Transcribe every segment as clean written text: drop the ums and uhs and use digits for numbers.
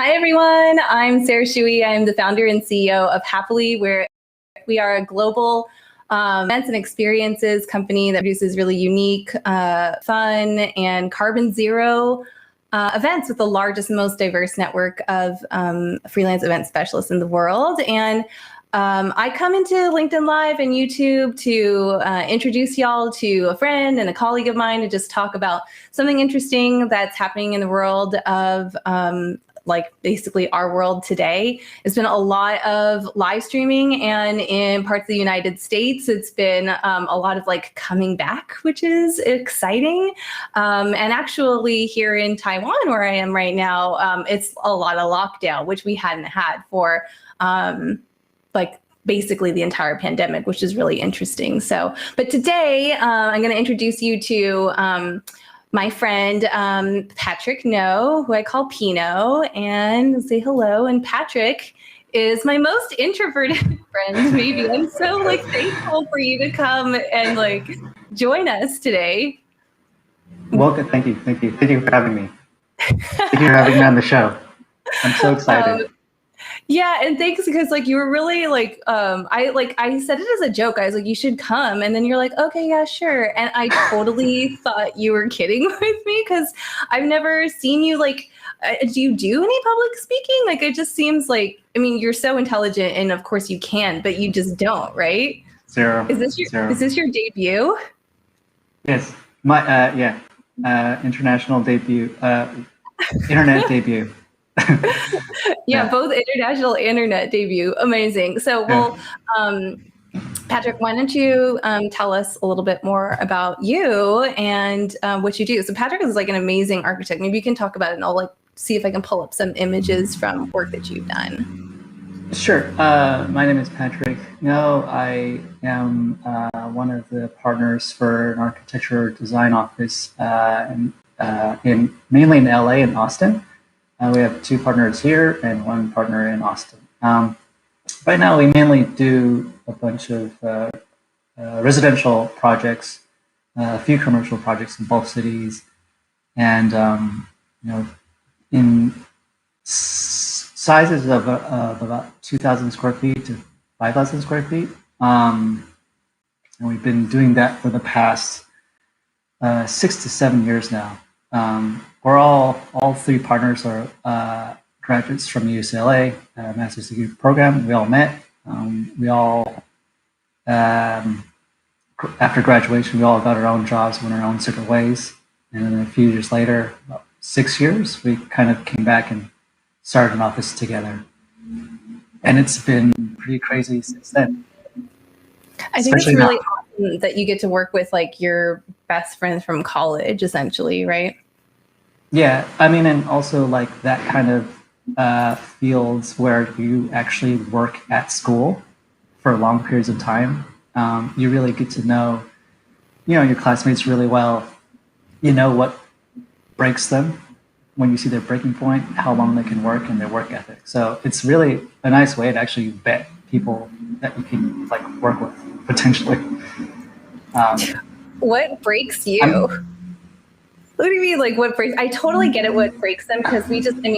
Hi, everyone. I'm Sarah Shuey. I'm the founder and CEO of Happily, where we are a global events and experiences company that produces really unique, fun, and carbon zero events with the largest, most diverse network of freelance event specialists in the world. And I come into LinkedIn Live and YouTube to introduce y'all to a friend and a colleague of mine to just talk about something interesting that's happening in the world of like basically our world today. It's been a lot of live streaming, and in parts of the United States, it's been a lot of like coming back, which is exciting. And actually here in Taiwan, where I am right now, it's a lot of lockdown, which we hadn't had for like basically the entire pandemic, which is really interesting. So, but today I'm going to introduce you to my friend, Patrick Ngo, who I call Pino, and say hello. And Patrick is my most introverted friend, maybe. I'm so like thankful for you to come and like join us today. Welcome. Thank you for having me. Thank you for having me on the show. I'm so excited. Yeah, and thanks, because like you were really like I said it as a joke. I was like, you should come, and then you're like, okay, yeah, sure. And I totally thought you were kidding with me, because I've never seen you like. Do you do any public speaking? Like, it just seems like, I mean, you're so intelligent, and of course you can, but you just don't, right? Zero. Is this your debut? Yes, my international debut, internet debut. Yeah, both international internet debut. Amazing. So, well, Patrick, why don't you tell us a little bit more about you and what you do? So Patrick is like an amazing architect. Maybe you can talk about it, and I'll like see if I can pull up some images from work that you've done. Sure. My name is Patrick Ngo. I am one of the partners for an architecture design office mainly in LA and Austin. We have two partners here and one partner in Austin. Right now, we mainly do a bunch of residential projects, a few commercial projects in both cities, and in sizes of about 2,000 square feet to 5,000 square feet. And we've been doing that for the past 6 to 7 years now. We're all three partners are graduates from UCLA, master's degree program. We all met. We all, after graduation, we all got our own jobs, went our own separate ways. And then a few years later, about 6 years, we kind of came back and started an office together. And it's been pretty crazy since then. I think it's really awesome that you get to work with like your best friends from college, essentially, right? Yeah, I mean, and also like that kind of fields where you actually work at school for long periods of time. You really get to know, your classmates really well. You know what breaks them when you see their breaking point, how long they can work, and their work ethic. So it's really a nice way to actually vet people that you can like work with potentially. What breaks you? What do you mean, like what breaks? I totally get it. What breaks them? Because we just we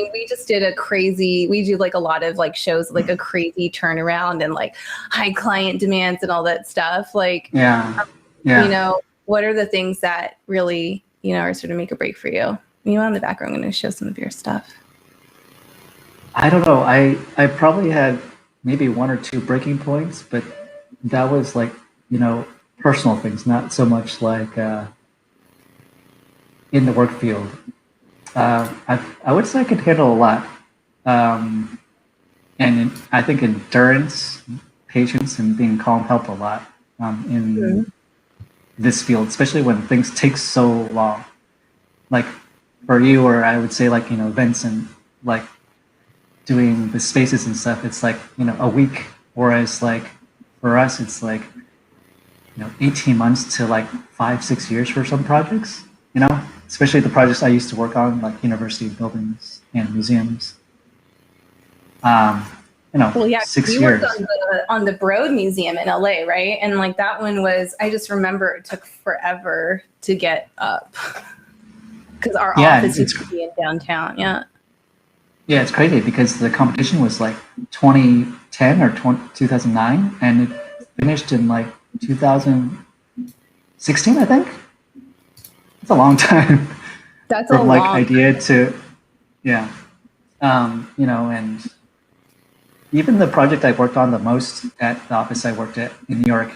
do like a lot of like shows, like a crazy turnaround and like high client demands and all that stuff. Like, what are the things that really, are sort of make a break for you? In the background, I'm going to show some of your stuff. I don't know. I probably had maybe one or two breaking points, but that was like, personal things, not so much like, in the work field. I would say I could handle a lot. And I think endurance, patience, and being calm help a lot in this field, especially when things take so long. Like for you, or I would say like, events and like doing the spaces and stuff, it's like, a week. Whereas like for us, it's like, 18 months to like 5-6 years for some projects. Especially the projects I used to work on, like university buildings and museums. Well, yeah, 6 years. Worked on the Broad Museum in LA, right? And like that one was, I just remember it took forever to get up because our office used to be in downtown. Yeah. Yeah, it's crazy because the competition was like 2010 or 2009, and it finished in like 2016, I think. It's a long time That's a from like long. idea to, yeah. And even the project I worked on the most at the office I worked at in New York,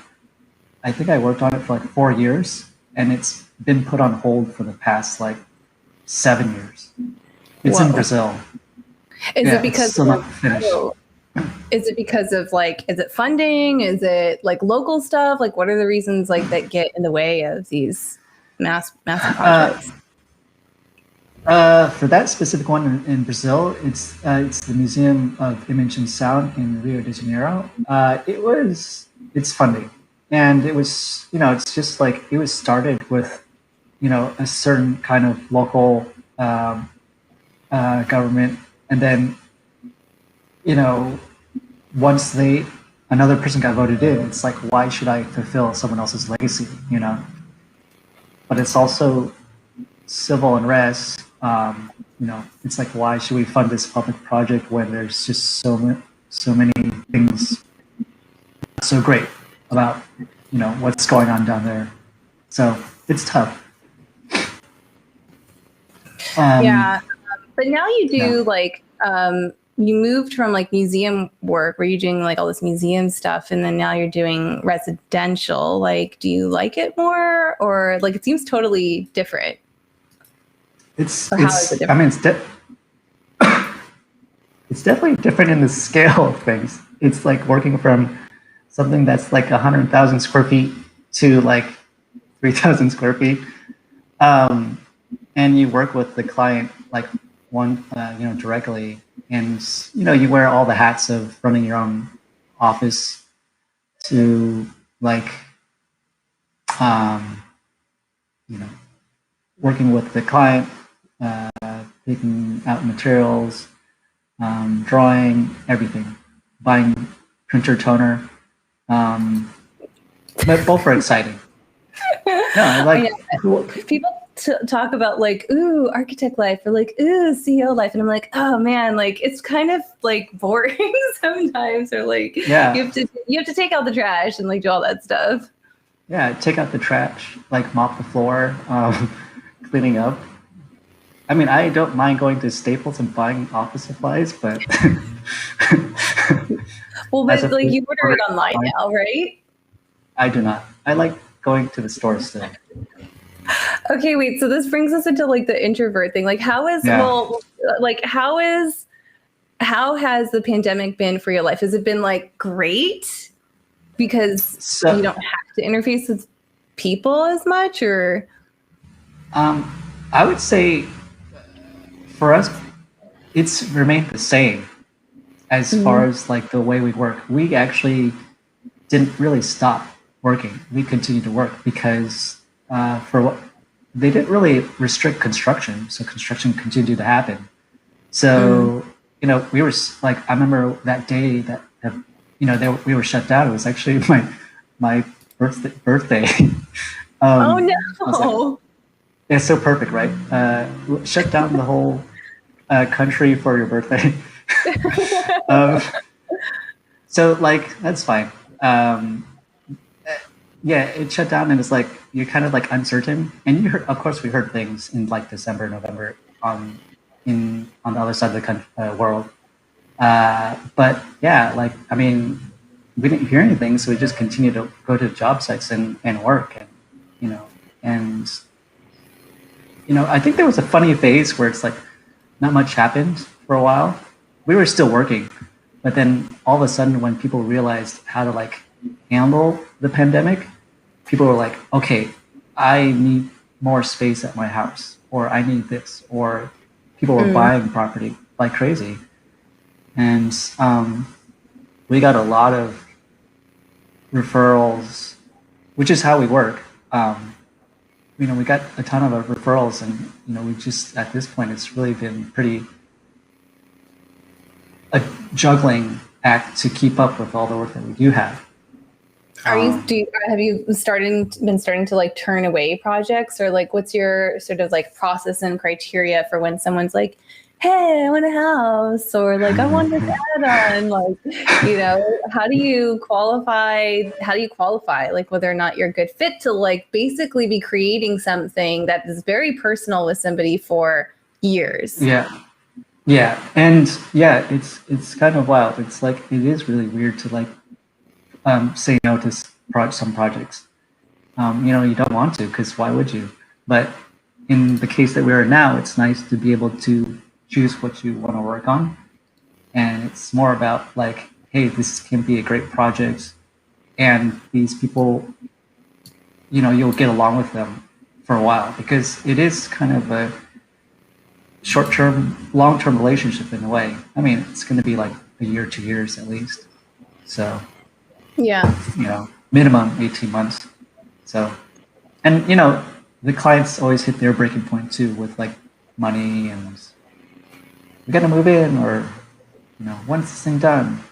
I think I worked on it for like 4 years, and it's been put on hold for the past like 7 years. It's in Whoa. Brazil. Is Yeah, it it's because still of, not finished. oh, is it because of like, is it funding? Is it like local stuff? Like, what are the reasons like that get in the way of these massive Uh, projects? for that specific one in Brazil, it's the Museum of Image and Sound in Rio de Janeiro. It's funding, and it was it's just like it was started with a certain kind of local um, government, and then you know once another person got voted in, it's like why should I fulfill someone else's legacy? But it's also civil unrest. It's like why should we fund this public project when there's just so many things so great about what's going on down there. So it's tough. Yeah. But now you Yeah. do like, you moved from like museum work where you're doing like all this museum stuff, and then now you're doing residential. Like, do you like it more, or like it seems totally different? Or how is it I different? mean it's definitely different in the scale of things. It's like working from something that's like 100,000 square feet to like 3,000 square feet. Um, and you work with the client like directly, and you wear all the hats of running your own office to like um, you know working with the client, uh, picking out materials, drawing everything, buying printer toner. But both are exciting. No, I I like know. People talk about like, ooh, architect life, or like, ooh, CEO life. And I'm like, oh man, like it's kind of like boring sometimes, or like yeah, you have to take out the trash and like do all that stuff. yeah. Take out the trash, like mop the floor, cleaning up. I mean, I don't mind going to Staples and buying office supplies, but Well, as but a like full you order it online now, right? I do not. I like going to the store still. Okay, wait. So this brings us into like the introvert thing. Like, Yeah. how has the pandemic been for your life? Has it been like great because you So, don't have to interface with people as much, or um, I would say for us, it's remained the same as far Mhm. as like the way we work. We actually didn't really stop working. We continued to work because for what they didn't really restrict construction, so construction continued to happen. Mm. So we were like, I remember that day that we were shut down. It was actually my birthday. Oh I was like, no. it's so perfect, right? Shut down the whole country for your birthday. um, so like that's fine. Um, yeah, it shut down, and it's like you're kind of like uncertain. And of course, we heard things in like December, November on the other side of the world. But yeah, like I mean, we didn't hear anything, so we just continued to go to job sites and work, and you know, and I think there was a funny phase where it's like not much happened for a while. We were still working, but then all of a sudden, when people realized how to like handle the pandemic, people were like, okay, I need more space at my house, or I need this, or people were Mm. buying property like crazy. And we got a lot of referrals, which is how we work. We got a ton of referrals, and we just at this point, it's really been pretty a juggling act to keep up with all the work that we do have. Have you been starting to like turn away projects, or like what's your sort of like process and criteria for when someone's like, hey, I want a house, or like I want this add-on, like, how do you qualify like whether or not you're a good fit to like basically be creating something that is very personal with somebody for years? Yeah, and yeah, it's kind of wild. It's like it is really weird to like say no to some projects. You don't want to, because why would you? But in the case that we are now, it's nice to be able to choose what you want to work on, and it's more about like, hey, this can be a great project, and these people, you'll get along with them for a while, because it is kind of a short-term, long-term relationship in a way. I mean, it's going to be like a year, 2 years at least. So, yeah, minimum 18 months. So, and the clients always hit their breaking point too with like money and we got to move in, or when's this thing done?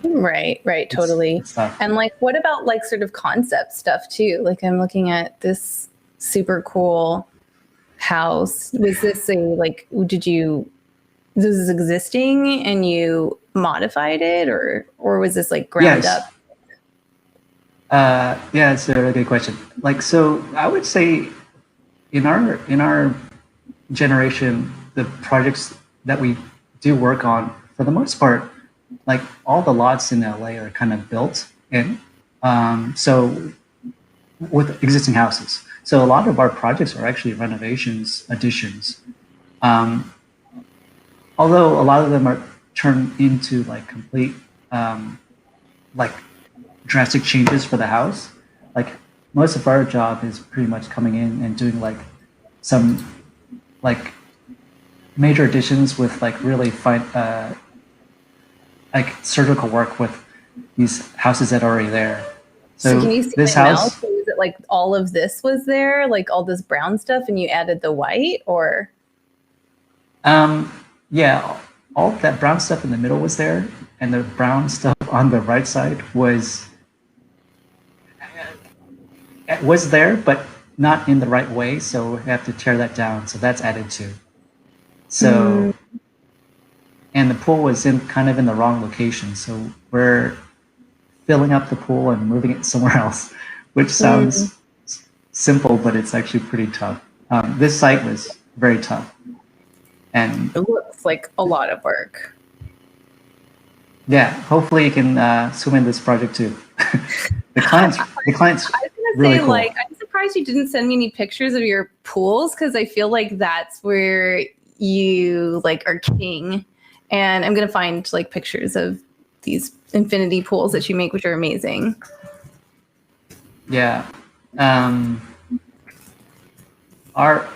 Right, totally. It's tough. And like, what about like sort of concept stuff too? Like, I'm looking at this super cool house. Was this this is existing and you modified it, or was this like ground up? Yeah, it's a really good question. Like, so I would say in our generation, the projects that we do work on, for the most part, like all the lots in LA are kind of built in. So with existing houses. So a lot of our projects are actually renovations, additions. Although a lot of them are turned into like complete like drastic changes for the house. Like most of our job is pretty much coming in and doing like some like major additions with like really fine like surgical work with these houses that are already there. So can you see this house? So is it like all of this was there, like all this brown stuff, and you added the white, or? Yeah, all that brown stuff in the middle was there, and the brown stuff on the right side was there, but not in the right way. So we have to tear that down. So that's added too. So, and the pool was kind of in the wrong location. So we're filling up the pool and moving it somewhere else, which sounds simple, but it's actually pretty tough. This site was very tough. And it looks like a lot of work. Yeah, hopefully you can swim in this project too. the clients really cool. Like, I'm surprised you didn't send me any pictures of your pools, because I feel like that's where you like are king. And I'm gonna find like pictures of these infinity pools that you make, which are amazing. Yeah, our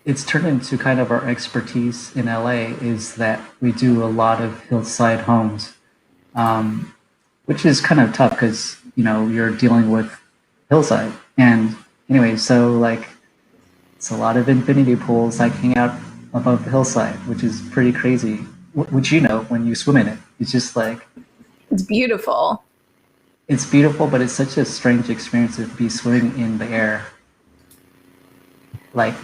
it's turned into kind of our expertise in LA is that we do a lot of hillside homes, which is kind of tough because you're dealing with hillside. And anyway, so like it's a lot of infinity pools like hang out above the hillside, which is pretty crazy. Which when you swim in it, it's just like it's beautiful. It's beautiful, but it's such a strange experience to be swimming in the air. Like,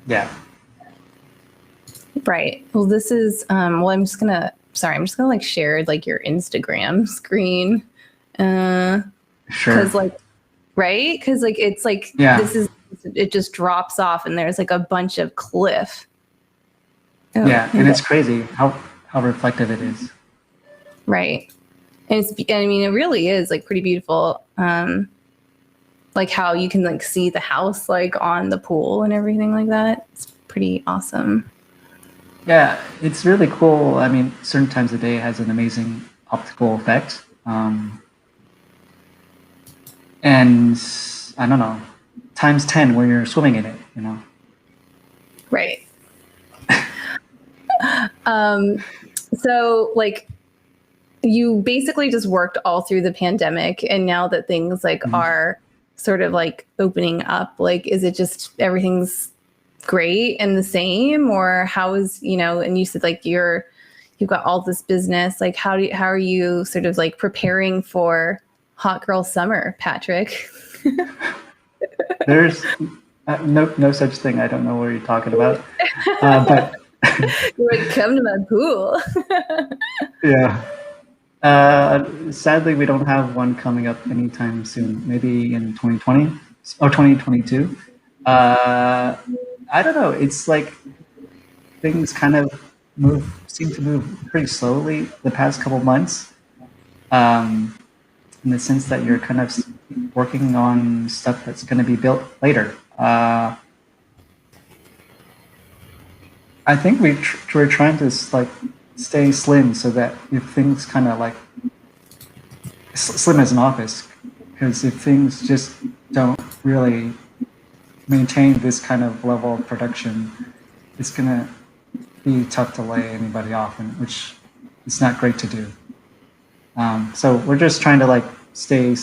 yeah. Right. Well, this is, I'm just gonna like share like your Instagram screen. Sure. Cause like, right. Cause like, it's like, it just drops off and there's like a bunch of cliff. Oh, yeah. And it's crazy how reflective it is. Right. And it really is like pretty beautiful. Like how you can like see the house like on the pool and everything like that. It's pretty awesome. Yeah, it's really cool. I mean, certain times of the day it has an amazing optical effect. And I don't know, times 10 when you're swimming in it, Right. So like you basically just worked all through the pandemic, and now that things like are sort of like opening up, like is it just everything's great and the same, or how is and you said like you've got all this business, like how are you sort of like preparing for hot girl summer, Patrick? There's No such thing. I don't know what you're talking about. But You're like, come to my pool. yeah. Sadly, we don't have one coming up anytime soon. Maybe in 2020 or 2022. I don't know. It's like things kind of seem to move pretty slowly the past couple months. In the sense that you're kind of working on stuff that's going to be built later. I think we're trying to like stay slim so that if things kind of like slim as an office, because if things just don't really maintain this kind of level of production, it's gonna be tough to lay anybody off, and which is not great to do. So we're just trying to like stay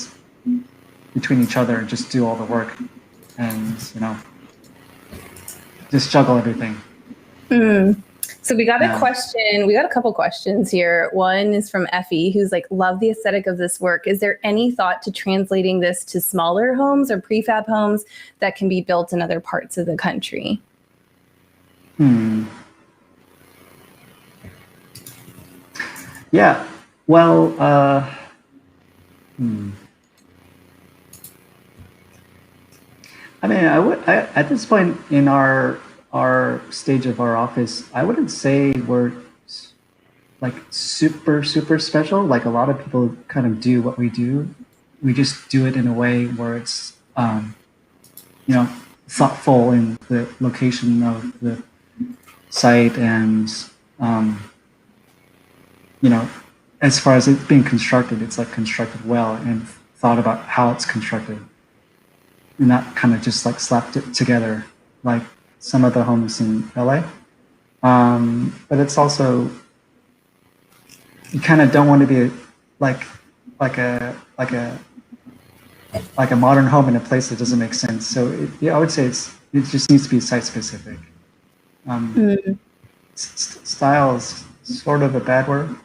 between each other and just do all the work, and just juggle everything. So we got a question. We got a couple questions here. One is from Effie, who's like, love the aesthetic of this work. Is there any thought to translating this to smaller homes or prefab homes that can be built in other parts of the country? Yeah. Well, I mean, at this point in our stage of our office, I wouldn't say we're like super special. Like a lot of people kind of do what we do. We just do it in a way where it's thoughtful in the location of the site, and as far as it being constructed, it's like constructed well and thought about how it's constructed, and not kind of just like slapped it together like some of the homes in LA. But it's also, you kind of don't want to be like a modern home in a place that doesn't make sense. So I would say it just needs to be site specific. Style is sort of a bad word.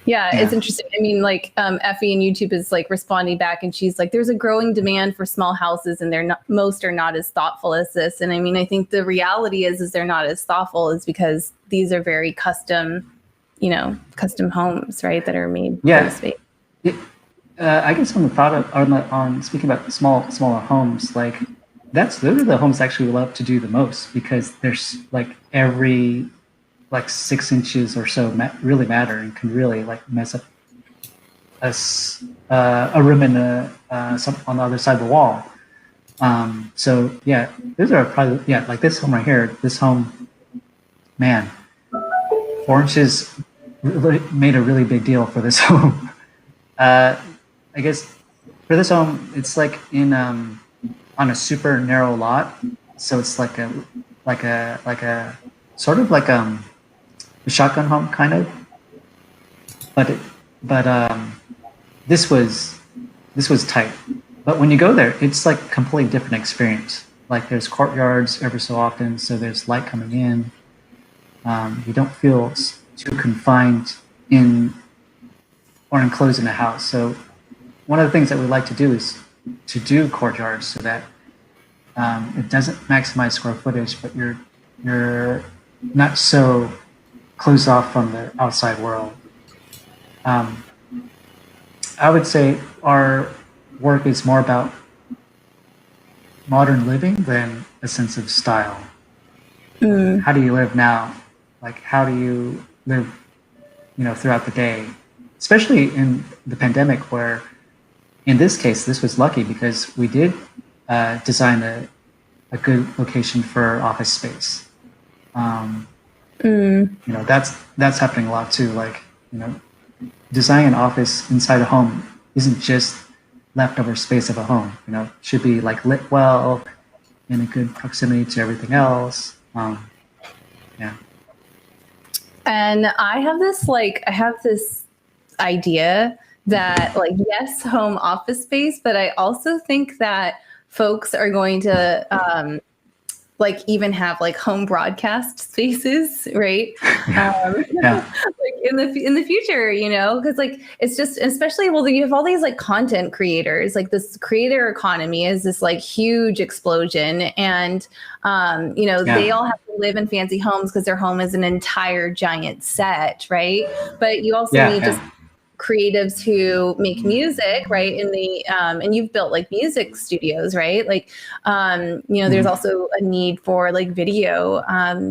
Yeah, it's interesting. I mean, like Effie in YouTube is like responding back, and she's like, there's a growing demand for small houses, and most are not as thoughtful as this. And I mean, I think the reality is they're not as thoughtful is because these are very custom homes, right? That are made for the space. I guess on the thought of, on speaking about smaller homes, like those are the homes actually we love to do the most, because there's like every 6 inches or so really matter and can really like mess up a room in on the other side of the wall. So yeah, those are probably, like this home right here. This home, man, 4 inches really made a really big deal for this home. I guess for this home, it's like in on a super narrow lot, so it's like a sort of like a shotgun home kind of, but this was tight. But when you go there, it's like completely different experience. Like there's courtyards every so often, so there's light coming in. You don't feel too confined in or enclosed in a house. So one of the things that we like to do is to do courtyards so that it doesn't maximize square footage, but you're not so closed off from the outside world. I would say our work is more about modern living than a sense of style. How do you live now? Like, how do you live, throughout the day? Especially in the pandemic, where, in this case, this was lucky because we did design a good location for office space. That's happening a lot too. Like, designing an office inside a home isn't just leftover space of a home. It should be like lit well, in a good proximity to everything else. And I have this idea that yes, home office space, but I also think that folks are going to even have home broadcast spaces, right? Like in the future, you know, because like it's just, especially, well, you have all these like content creators, like this creator economy is this like huge explosion, and you know, they all have to live in fancy homes because their home is an entire giant set, right? But you also need just creatives who make music, right? In the and you've built like music studios, right? Like you know, there's also a need for like video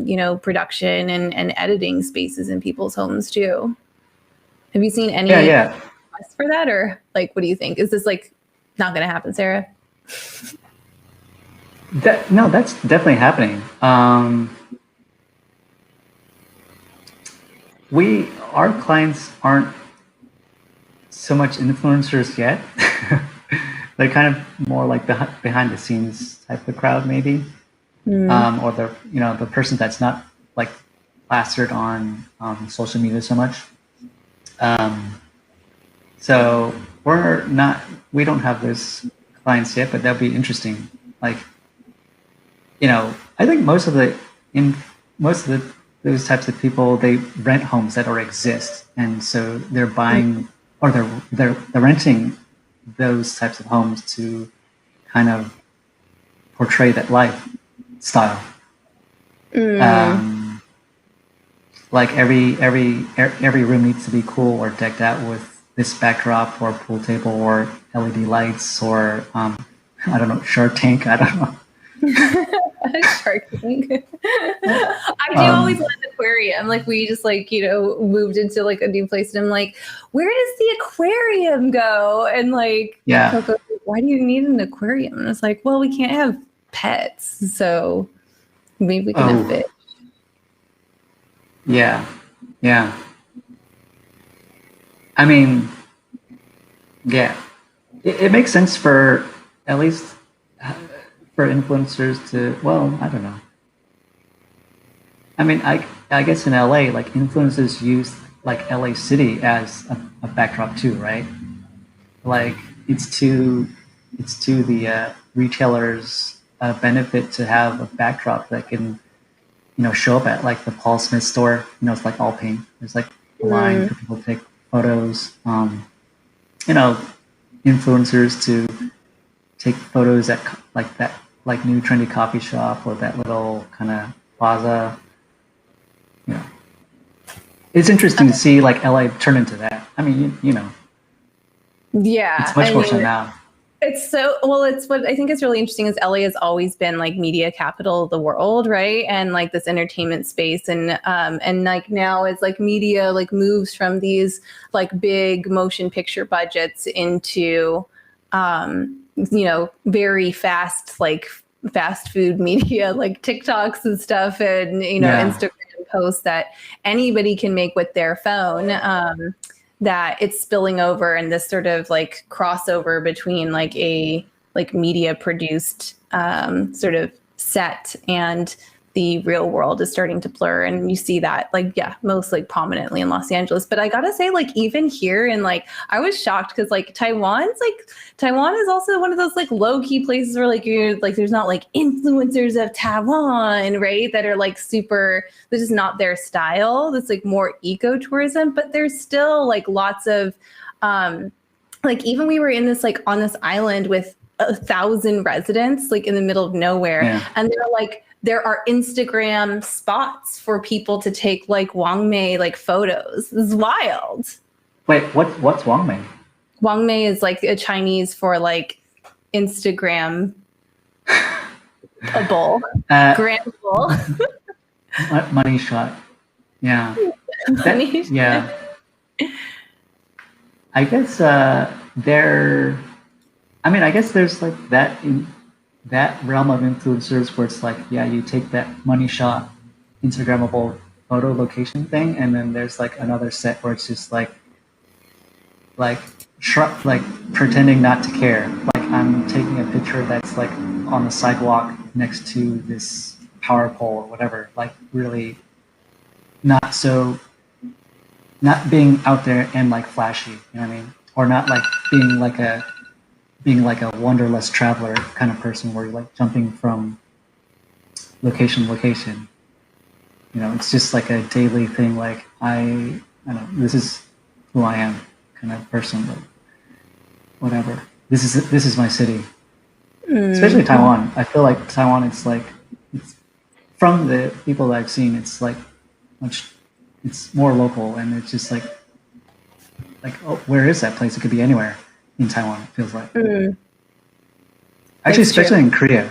you know, production and editing spaces in people's homes too. Have you seen any requests for that, or like what do you think? Is this like not gonna happen, Sarah? No, that's definitely happening. Our clients aren't so much influencers yet. They're kind of more like behind the scenes type of crowd, maybe, or the person that's not like plastered on social media so much. So we don't have those clients yet, but that'd be interesting. Like, you know, I think most of those types of people, they rent homes that already exist, and so they're buying or they're renting those types of homes to kind of portray that lifestyle. Like every room needs to be cool or decked out with this backdrop or pool table or LED lights or I don't know, Shark Tank. I don't know. Shark Tank. I do always want an aquarium. Like we just like, you know, moved into like a new place, and I'm like, where does the aquarium go? And like, Coco, why do you need an aquarium? And it's like, well, we can't have pets, so maybe we can have fish. Yeah. I mean, it makes sense for at least for influencers to, well, I don't know. I mean, I guess in LA, like influencers use like LA City as a backdrop too, right? Like it's to the retailers' benefit to have a backdrop that can, you know, show up at like the Paul Smith store. You know, it's like all pink. There's like a line for people to take photos. You know, influencers to take photos at like that, like new trendy coffee shop or that little kind of plaza. You know, it's interesting to see like LA turn into that. I mean, you know, it's much more so now. It's so, well, it's what I think is really interesting is LA has always been like media capital of the world, right? And like this entertainment space, and like now it's like media like moves from these like big motion picture budgets into you know, very fast like fast food media like TikToks and stuff, and you know, Instagram posts that anybody can make with their phone. That it's spilling over, and this sort of like crossover between like a like media produced sort of set and the real world is starting to blur. And you see that like, most like prominently in Los Angeles. But I gotta say, like even here in like, I was shocked because like Taiwan is also one of those like low key places where like you're like, there's not like influencers of Taiwan, right? That are like super, this is not their style. That's like more ecotourism, but there's still like lots of, like even we were in this, like on this island with 1,000 residents, like in the middle of nowhere. And they're like, there are Instagram spots for people to take like Wangmei like photos. This is wild. Wait, what's Wangmei? Wangmei is like a Chinese for like Instagram a bowl. Grand bowl. Money shot. Yeah. Yeah. I guess I guess there's like that in that realm of influencers where it's like, you take that money shot Instagrammable photo location thing, and then there's like another set where it's just like pretending not to care. Like I'm taking a picture that's like on the sidewalk next to this power pole or whatever, like really not being out there and like flashy, you know what I mean? Or not like being like a wanderlust traveler kind of person where you're like jumping from location to location. You know, it's just like a daily thing. Like I I don't know, this is who I am kind of person, like whatever. This is my city. Especially Taiwan. I feel like Taiwan, it's from the people that I've seen, it's like it's more local, and it's just like, oh, where is that place? It could be anywhere in Taiwan, it feels like. Actually, especially in Korea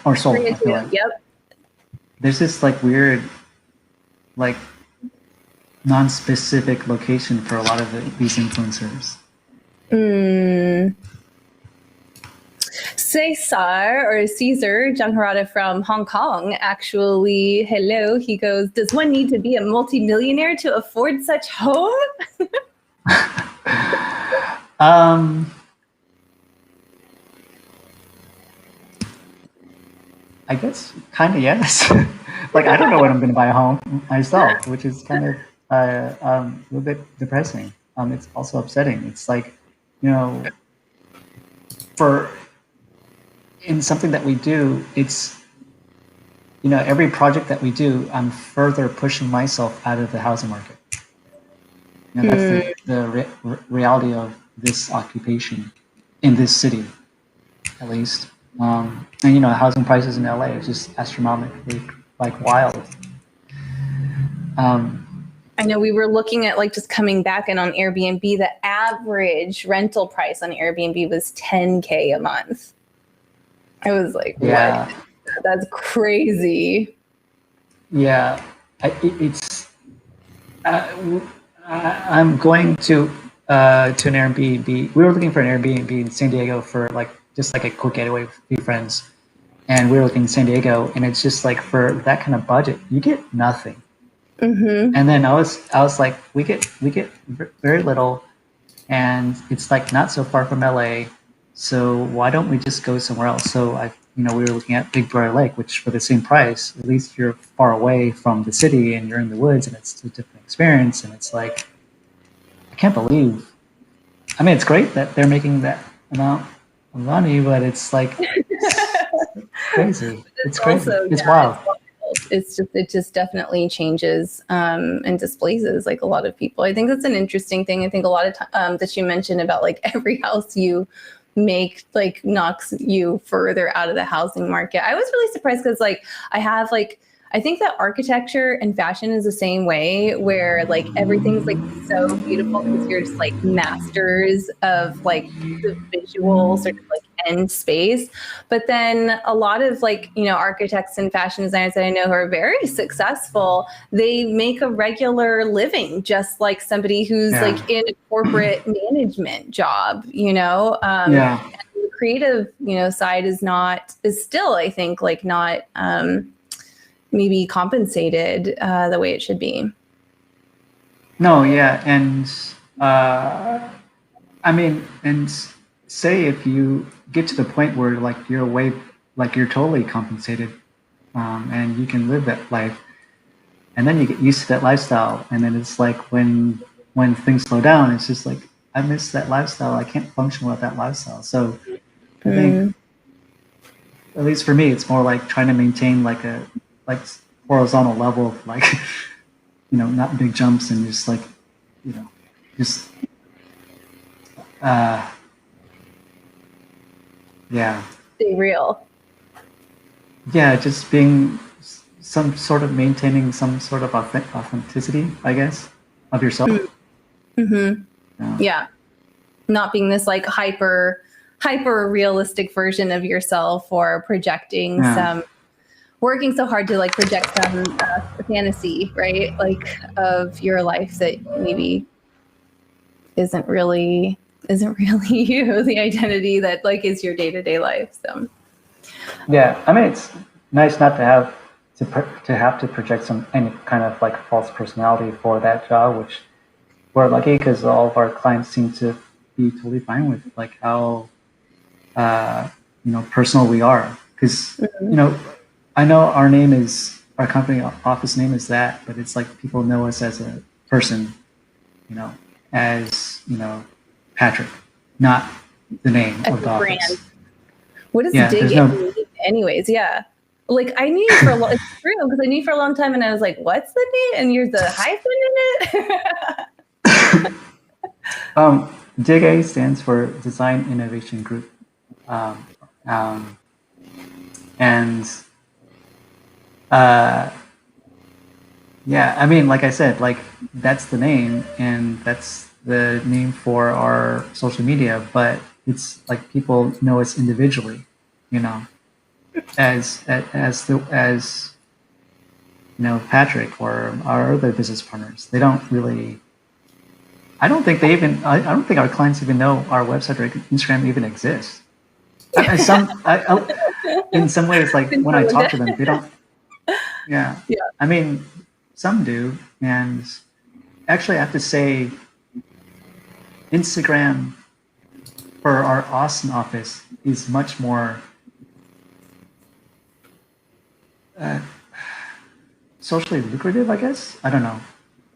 or Seoul, I feel like. Yep. There's this like weird, like non-specific location for a lot of these influencers. Caesar Jangharada from Hong Kong, actually, hello, he goes, does one need to be a multimillionaire to afford such home? I guess kind of yes. Like, I don't know when I'm going to buy a home myself, which is kind of a little bit depressing. It's also upsetting. It's like, you know, in something that we do, it's, you know, every project that we do, I'm further pushing myself out of the housing market. You know, that's the reality of this occupation in this city, at least. And you know, housing prices in LA is just astronomically like wild. I know we were looking at like just coming back in on Airbnb, the average rental price on Airbnb was $10K a month. I was like, yeah. What? That's crazy. Yeah, I'm going to an Airbnb. We were looking for an Airbnb in San Diego for like just like a quick getaway with a few friends, and we were looking in San Diego, and it's just like for that kind of budget, you get nothing. And then I was like, we get very little, and it's like not so far from LA, so why don't we just go somewhere else? So we were looking at Big Brother Lake, which for the same price, at least you're far away from the city and you're in the woods, and it's a different experience. And it's like, I can't believe. I mean, it's great that they're making that amount of money, but it's like crazy. It's crazy. It's wild. It just definitely changes and displaces like a lot of people. I think that's an interesting thing. I think a lot of that you mentioned about like every house you make like knocks you further out of the housing market. I was really surprised because like I think that architecture and fashion is the same way, where like everything's like so beautiful because you're just like masters of like the visual sort of like end space. But then a lot of like, you know, architects and fashion designers that I know who are very successful, they make a regular living just like somebody who's like in a corporate management job, you know? And the creative, you know, side is still, I think, like not maybe compensated the way it should be. No, yeah. And I mean, and say if you get to the point where like you're totally compensated and you can live that life, and then you get used to that lifestyle, and then it's like when things slow down, it's just like, I miss that lifestyle. I can't function without that lifestyle. So I think, at least for me, it's more like trying to maintain like a horizontal level of like, you know, not big jumps, and just like, you know, just Stay real. Yeah, just being maintaining some sort of authenticity, I guess, of yourself. Yeah. Not being this like hyper realistic version of yourself, or projecting working so hard to like project some fantasy, right? Like of your life that maybe isn't really you, the identity that like is your day-to-day life. So yeah, I mean, it's nice not to have to project any kind of like false personality for that job, which we're lucky because all of our clients seem to be totally fine with like how personal we are. Because I know our company office name is that, but it's like people know us as a person, as Patrick, not the name of the office. What is dig anyways? Yeah. Like I knew you for a long. It's true because I knew you for a long time, and I was like, "What's the name?" And you're the hyphen in it. DIGA stands for Design Innovation Group, um, um, and yeah, I mean, like I said, like that's the name, and that's the name for our social media. But it's like people know us individually, you know, as you know, Patrick or our other business partners. They don't really. I don't think they even. I don't think our clients even know our website or Instagram even exists. In some ways, like when I talk to them, they don't. Yeah. Yeah. I mean, some do, and actually, I have to say, Instagram for our Austin office is much more socially lucrative, I guess. I don't know.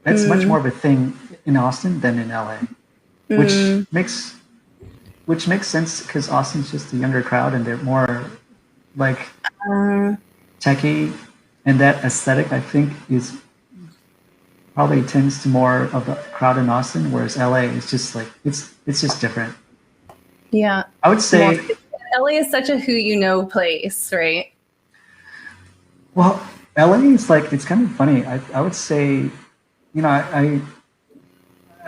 That's much more of a thing in Austin than in LA, which makes sense because Austin's just a younger crowd and they're more like techie, and that aesthetic I think is probably tends to more of the crowd in Austin, whereas LA is just like it's just different. Yeah, I would say LA is such a who you know place, right? Well, LA is like it's kind of funny. I would say, you know,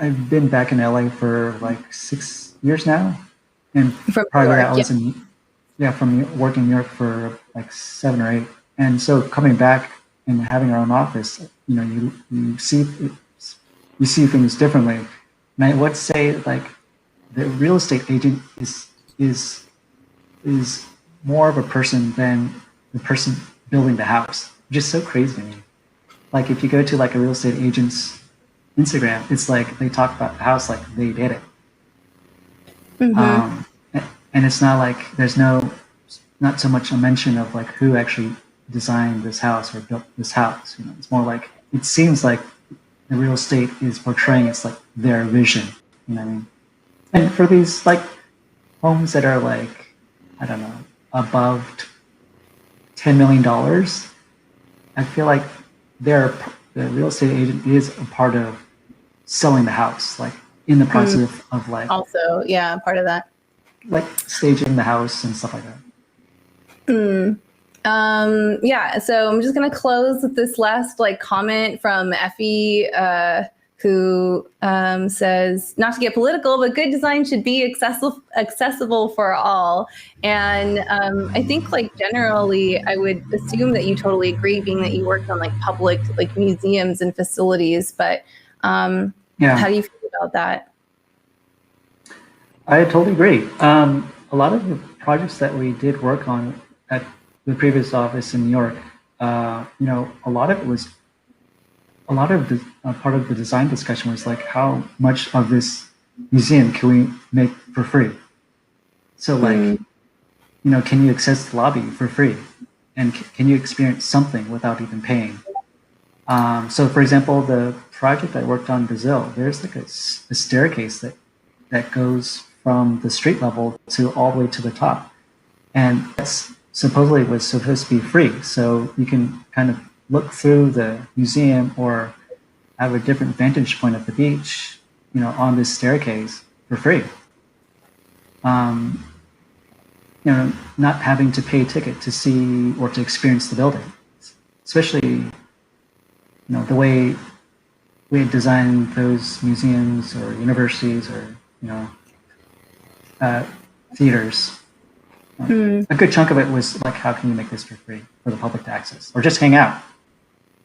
I've been back in LA for like 6 years now, and From prior to New that, York, I was from working in New York for like 7 or 8, and so coming back and having our own office, you know, you see things differently. And I would say like the real estate agent is more of a person than the person building the house, which is so crazy to me. Like if you go to like a real estate agent's Instagram, it's like they talk about the house like they did it. And it's not like there's not so much a mention of like who actually designed this house or built this house. You know, it's more like it seems like the real estate is portraying it's like their vision. You know what I mean? And for these like homes that are like, I don't know, above $10 million, I feel like the real estate agent is a part of selling the house, like in the process of like also, yeah, part of that. Like staging the house and stuff like that. Yeah, so I'm just gonna close with this last like comment from Effie, who says, not to get political, but good design should be accessible for all. And I think like generally, I would assume that you totally agree, being that you worked on like public like museums and facilities. But how do you feel about that? I totally agree. A lot of the projects that we did work on at the previous office in New York, you know, a lot of the part of the design discussion was like, how much of this museum can we make for free? So like, you know, can you access the lobby for free? And can you experience something without even paying? So for example, the project I worked on in Brazil, there's like a staircase that goes from the street level to all the way to the top. And that's supposedly was supposed to be free. So you can kind of look through the museum or have a different vantage point at the beach, you know, on this staircase for free. You know, not having to pay a ticket to see or to experience the building. Especially, you know, the way we design those museums or universities or, you know, theaters. A good chunk of it was like, how can you make this for free for the public to access or just hang out?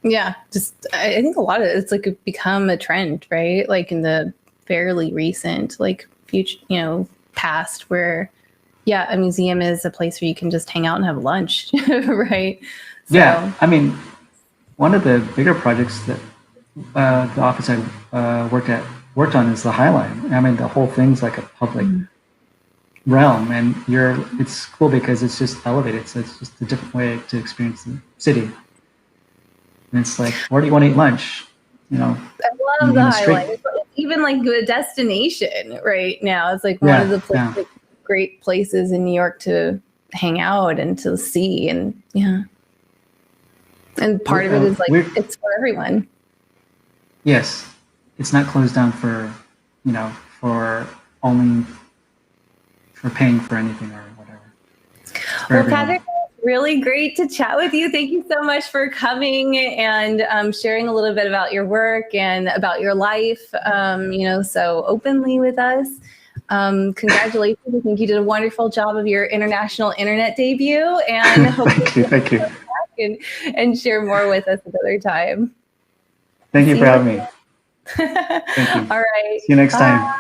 Yeah, just I think a lot of it's like become a trend, right? Like in the fairly recent, like future, you know, past, where a museum is a place where you can just hang out and have lunch, right? So, yeah, I mean, one of the bigger projects that the office I worked on is the High Line. I mean, the whole thing's like a public realm, and it's cool because it's just elevated, so it's just a different way to experience the city. And it's like, where do you want to eat lunch? You know, I love the High Line. It's even like a destination right now. It's like one of the like, great places in New York to hang out and to see, and And part of it is like, it's for everyone. Yes. It's not closed down for, for only for paying for anything or whatever. Well, Patrick, really great to chat with you. Thank you so much for coming and sharing a little bit about your work and about your life, so openly with us. Congratulations. I think you did a wonderful job of your international internet debut, and hope thank you. Come back and share more with us another time. Thank you for having me. Thank you. All right. See you next time.